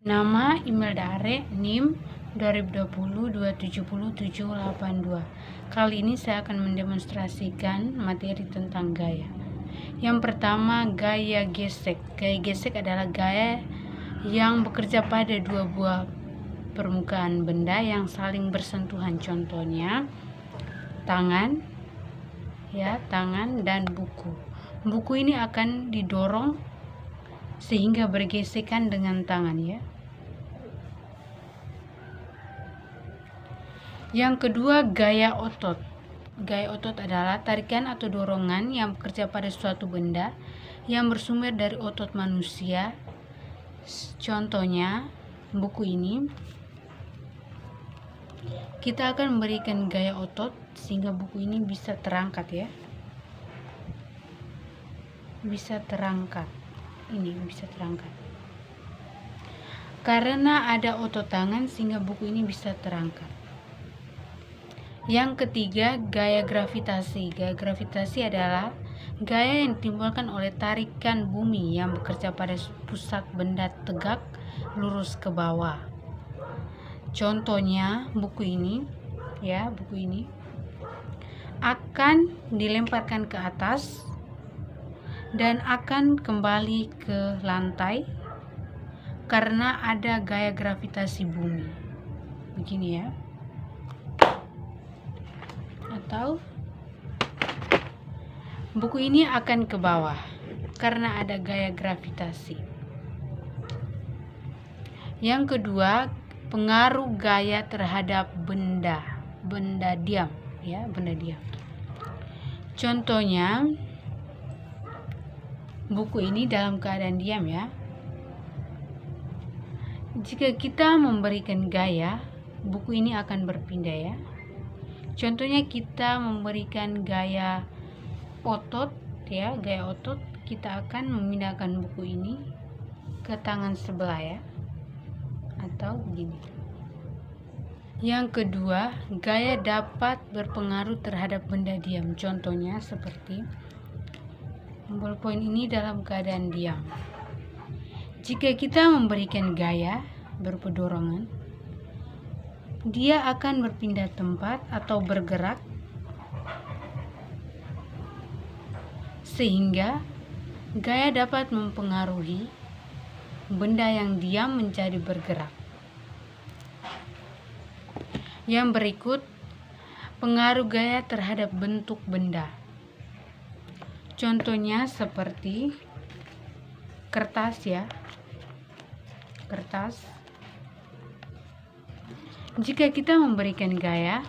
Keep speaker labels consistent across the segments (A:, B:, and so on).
A: Nama Imelda Are, NIM 2020-270-782. Kali ini saya akan mendemonstrasikan materi tentang gaya. Yang pertama, gaya gesek. Gaya gesek adalah gaya yang bekerja pada dua buah permukaan benda yang saling bersentuhan. Contohnya, tangan dan buku. Buku ini akan didorong sehingga bergesekan dengan tangan, ya. Yang kedua, gaya otot. Gaya otot adalah tarikan atau dorongan yang bekerja pada suatu benda yang bersumber dari otot manusia. Contohnya, buku ini. Kita akan memberikan gaya otot sehingga buku ini bisa terangkat, ya. Bisa terangkat. Ini bisa terangkat. Karena ada otot tangan sehingga buku ini bisa terangkat. Yang ketiga, gaya gravitasi. Gaya gravitasi adalah gaya yang ditimbulkan oleh tarikan bumi yang bekerja pada pusat benda tegak lurus ke bawah. Contohnya buku ini, ya, buku ini akan dilemparkan ke atas dan akan kembali ke lantai karena ada gaya gravitasi bumi. Begini, ya. Atau buku ini akan ke bawah karena ada gaya gravitasi. Yang kedua, pengaruh gaya terhadap benda diam, ya, benda diam. Contohnya, buku ini dalam keadaan diam, ya. Jika kita memberikan gaya, buku ini akan berpindah, ya. Contohnya kita memberikan gaya otot, ya, gaya otot, kita akan memindahkan buku ini ke tangan sebelah, ya, atau begini. Yang kedua, gaya dapat berpengaruh terhadap benda diam. Contohnya seperti bolpoin ini dalam keadaan diam. Jika kita memberikan gaya berupa dorongan, dia akan berpindah tempat atau bergerak sehingga gaya dapat mempengaruhi benda yang diam menjadi bergerak. Yang berikut, pengaruh gaya terhadap bentuk benda. Contohnya seperti kertas, ya. Kertas. Jika kita memberikan gaya,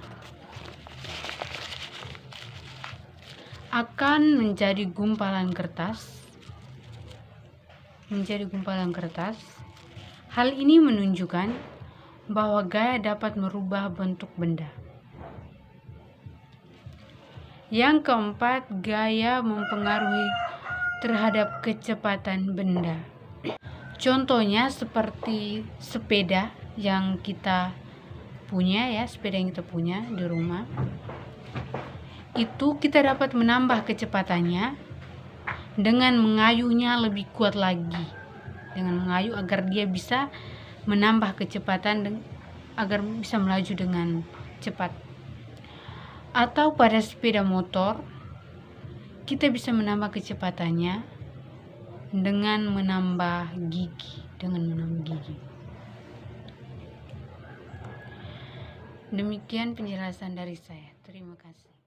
A: akan menjadi gumpalan kertas. Hal ini menunjukkan bahwa gaya dapat merubah bentuk benda. Yang keempat, gaya mempengaruhi terhadap kecepatan benda. Contohnya seperti sepeda yang kita punya, ya, sepeda yang kita punya di rumah. Itu kita dapat menambah kecepatannya dengan mengayuhnya lebih kuat lagi. Dengan mengayuh agar dia bisa menambah kecepatan agar bisa melaju dengan cepat. Atau pada sepeda motor, kita bisa menambah kecepatannya dengan menambah gigi. Demikian penjelasan dari saya. Terima kasih.